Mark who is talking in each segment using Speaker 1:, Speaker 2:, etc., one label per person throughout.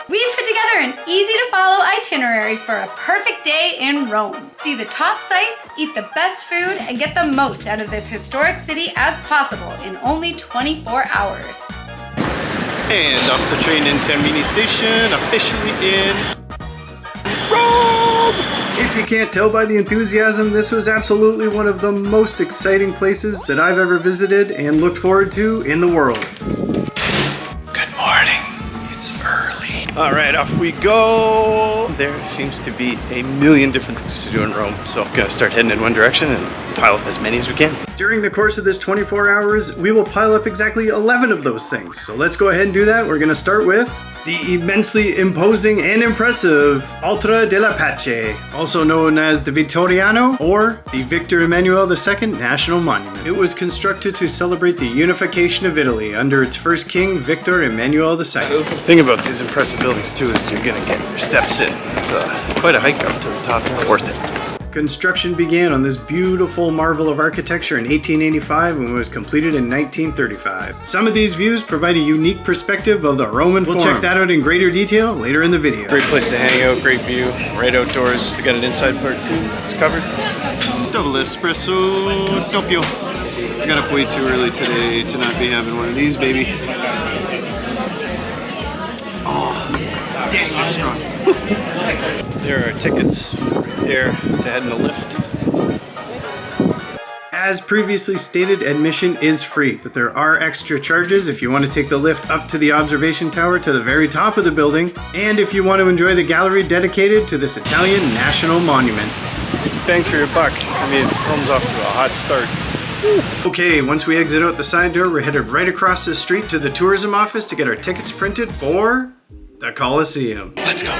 Speaker 1: We've put together an easy-to-follow itinerary for a perfect day in Rome. See the top sights, eat the best food, and get the most out of this historic city as possible in only 24 hours.
Speaker 2: And off the train in Termini Station, officially in Rome!
Speaker 3: If you can't tell by the enthusiasm, this was absolutely one of the most exciting places that I've ever visited and looked forward to in the world.
Speaker 2: Good morning. It's early. All right, off we go. There seems to be a million different things to do in Rome, so I'm gonna start heading in one direction and pile up as many as we can.
Speaker 3: During the course of this 24 hours, we will pile up exactly 11 of those things. So let's go ahead and do that. We're gonna start with the immensely imposing and impressive Altar della Pace, also known as the Vittoriano or the Victor Emmanuel II National Monument. It was constructed to celebrate the unification of Italy under its first king, Victor Emmanuel II.
Speaker 2: The thing about these impressive buildings too is you're gonna get your steps in. It's quite a hike up to the top, but worth it.
Speaker 3: Construction began on this beautiful marvel of architecture in 1885 and was completed in 1935. Some of these views provide a unique perspective of the Roman Forum. We'll check that out in greater detail later in the video.
Speaker 2: Great place to hang out, great view, right outdoors. They got an inside part too, it's covered. Double espresso, doppio. I got up way too early today to not be having one of these, baby. Oh, dang, that's strong. There are tickets there to head in the lift.
Speaker 3: As previously stated, admission is free, but there are extra charges if you want to take the lift up to the observation tower to the very top of the building, and if you want to enjoy the gallery dedicated to this Italian national monument.
Speaker 2: Bang for your buck. I mean, Rome's off to a hot start.
Speaker 3: Okay, once we exit out the side door, we're headed right across the street to the tourism office to get our tickets printed for the Colosseum.
Speaker 2: Let's go.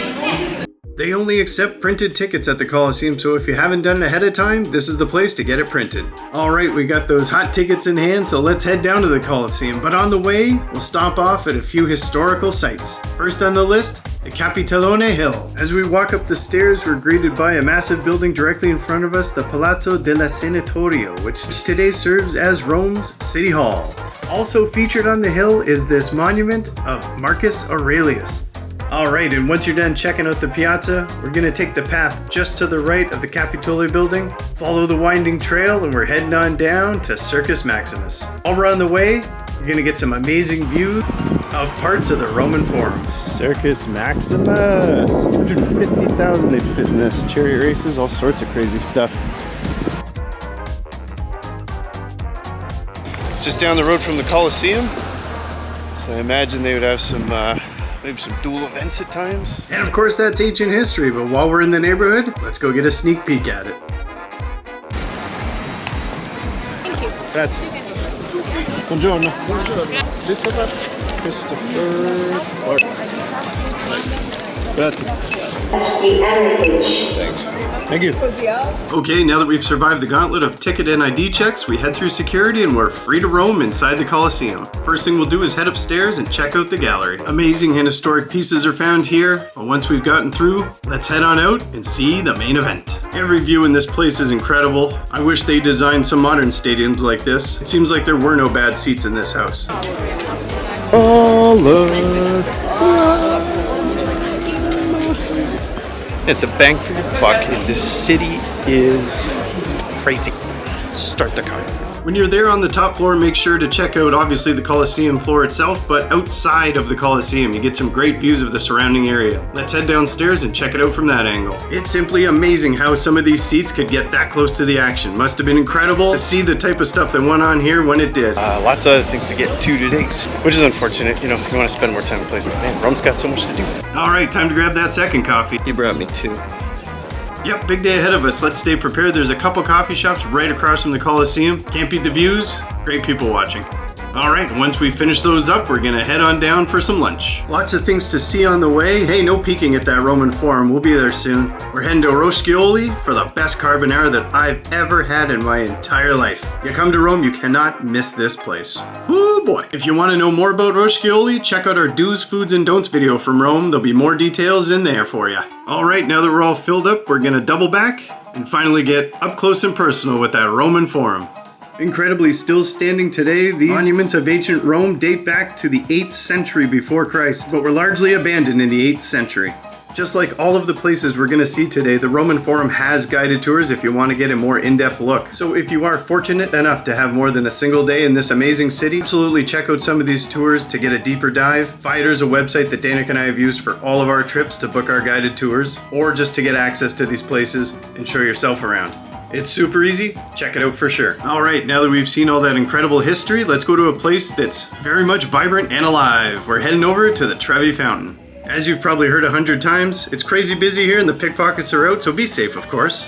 Speaker 3: They only accept printed tickets at the Colosseum, so if you haven't done it ahead of time, this is the place to get it printed. Alright, we got those hot tickets in hand, so let's head down to the Colosseum. But on the way, we'll stop off at a few historical sites. First on the list, the Capitolone Hill. As we walk up the stairs, we're greeted by a massive building directly in front of us, the Palazzo della Senatorio, which today serves as Rome's City Hall. Also featured on the hill is this monument of Marcus Aurelius. Alright, and once you're done checking out the piazza, we're going to take the path just to the right of the Capitoli building, follow the winding trail, and we're heading on down to Circus Maximus. While we're on the way, we're going to get some amazing views of parts of the Roman Forum.
Speaker 2: Circus Maximus! 150,000 they'd fit in this. Chariot races, all sorts of crazy stuff. Just down the road from the Colosseum, so I imagine they would have some maybe some dual events at times.
Speaker 3: And of course that's ancient history, but while we're in the neighborhood, let's go get a sneak peek at it.
Speaker 1: Thank you.
Speaker 2: Grazie. Buongiorno. Christopher Clark. Grazie. Thanks. Thank you.
Speaker 3: Okay, now that we've survived the gauntlet of ticket and ID checks, we head through security and we're free to roam inside the Colosseum. First thing we'll do is head upstairs and check out the gallery. Amazing and historic pieces are found here, but once we've gotten through, let's head on out and see the main event. Every view in this place is incredible. I wish they designed some modern stadiums like this. It seems like there were no bad seats in this house.
Speaker 2: At the bang for your buck, this city is crazy. Start the car.
Speaker 3: When you're there on the top floor, make sure to check out obviously the Colosseum floor itself, but outside of the Colosseum, you get some great views of the surrounding area. Let's head downstairs and check it out from that angle. It's simply amazing how some of these seats could get that close to the action. Must have been incredible to see the type of stuff that went on here when it did.
Speaker 2: Lots of other things to get to today, which is unfortunate. You know, you want to spend more time in places. Man, Rome's got so much to do.
Speaker 3: All right, time to grab that second coffee.
Speaker 2: You brought me two.
Speaker 3: Yep, big day ahead of us. Let's stay prepared. There's a couple coffee shops right across from the Colosseum. Can't beat the views. Great people watching. All right, once we finish those up, we're gonna head on down for some lunch. Lots of things to see on the way. Hey, no peeking at that Roman Forum. We'll be there soon. We're heading to Roscioli for the best carbonara that I've ever had in my entire life. You come to Rome, you cannot miss this place. Oh boy. If you want to know more about Roscioli, check out our do's, foods, and don'ts video from Rome. There'll be more details in there for you. All right, now that we're all filled up, we're gonna double back and finally get up close and personal with that Roman Forum. Incredibly still standing today, these monuments of ancient Rome date back to the 8th century before Christ, but were largely abandoned in the 8th century. Just like all of the places we're going to see today, the Roman Forum has guided tours if you want to get a more in-depth look. So if you are fortunate enough to have more than a single day in this amazing city, absolutely check out some of these tours to get a deeper dive. Fighter's a website that Danik and I have used for all of our trips to book our guided tours, or just to get access to these places and show yourself around. It's super easy, check it out for sure. Alright, now that we've seen all that incredible history, let's go to a place that's very much vibrant and alive. We're heading over to the Trevi Fountain. As you've probably heard 100 times, it's crazy busy here and the pickpockets are out, so be safe, of course.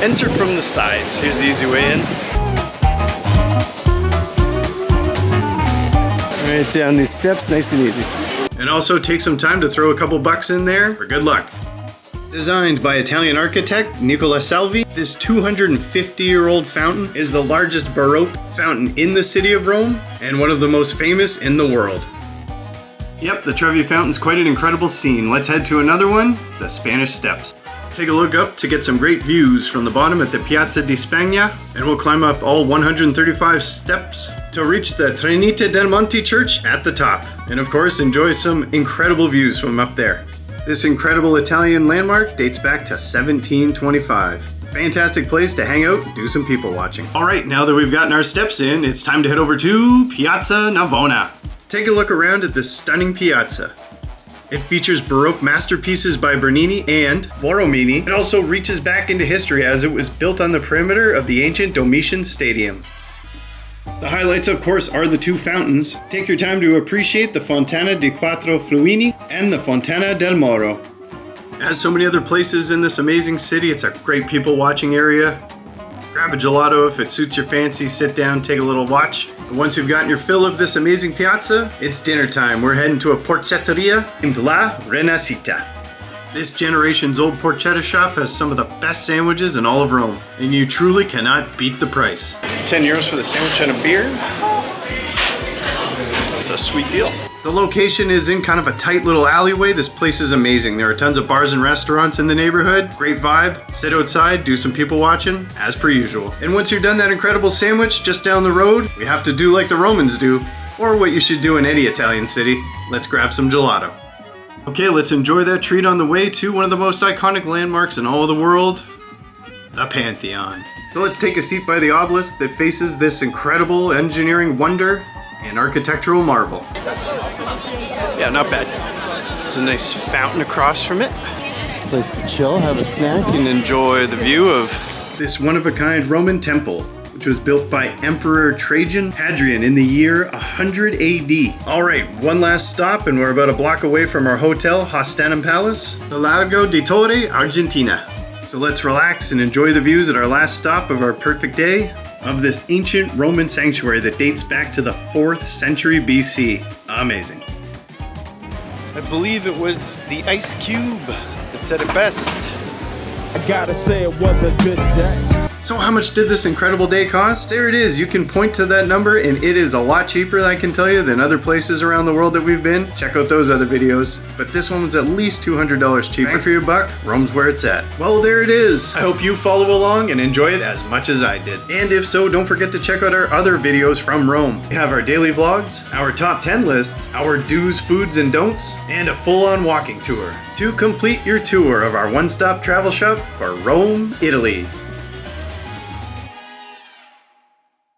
Speaker 2: Enter from the sides. Here's the easy way in. Right down these steps, nice and easy.
Speaker 3: And also take some time to throw a couple bucks in there for good luck. Designed by Italian architect Nicola Salvi, this 250-year-old fountain is the largest Baroque fountain in the city of Rome and one of the most famous in the world. Yep, the Trevi Fountain's quite an incredible scene. Let's head to another one, the Spanish Steps. Take a look up to get some great views from the bottom at the Piazza di Spagna, and we'll climb up all 135 steps to reach the Trinità del Monte Church at the top. And of course, enjoy some incredible views from up there. This incredible Italian landmark dates back to 1725. Fantastic place to hang out and do some people watching. Alright, now that we've gotten our steps in, it's time to head over to Piazza Navona. Take a look around at this stunning piazza. It features Baroque masterpieces by Bernini and Borromini. It also reaches back into history as it was built on the perimeter of the ancient Domitian Stadium. The highlights, of course, are the two fountains. Take your time to appreciate the Fontana di Quattro Fluini and the Fontana del Moro. As so many other places in this amazing city, it's a great people watching area. Grab a gelato if it suits your fancy, sit down, take a little watch. And once you've gotten your fill of this amazing piazza, it's dinner time. We're heading to a porcetteria named La Renascita. This generation's old porchetta shop has some of the best sandwiches in all of Rome, and you truly cannot beat the price.
Speaker 2: 10 euros for the sandwich and a beer. That's a sweet deal.
Speaker 3: The location is in kind of a tight little alleyway. This place is amazing. There are tons of bars and restaurants in the neighborhood. Great vibe. Sit outside, do some people watching, as per usual. And once you're done that incredible sandwich just down the road, we have to do like the Romans do, or what you should do in any Italian city. Let's grab some gelato. Okay, let's enjoy that treat on the way to one of the most iconic landmarks in all of the world, the Pantheon. So let's take a seat by the obelisk that faces this incredible engineering wonder and architectural marvel.
Speaker 2: Yeah, not bad. There's a nice fountain across from it. Place to chill, have a snack, and enjoy the view of
Speaker 3: this one-of-a-kind Roman temple, which was built by Emperor Trajan Hadrian in the year 100 AD. Alright, one last stop and we're about a block away from our hotel, Hostanum Palace, the Lago di Torre, Argentina. So let's relax and enjoy the views at our last stop of our perfect day of this ancient Roman sanctuary that dates back to the 4th century BC. Amazing.
Speaker 2: I believe it was the Ice Cube that said it best.
Speaker 4: I gotta say it was a good day.
Speaker 3: So how much did this incredible day cost? There it is. You can point to that number and it is a lot cheaper, I can tell you, than other places around the world that we've been. Check out those other videos. But this one was at least $200 cheaper. Bang for your buck, Rome's where it's at. Well, there it is. I hope you follow along and enjoy it as much as I did. And if so, don't forget to check out our other videos from Rome. We have our daily vlogs, our top 10 list, our do's, foods, and don'ts, and a full-on walking tour to complete your tour of our one-stop travel shop for Rome, Italy.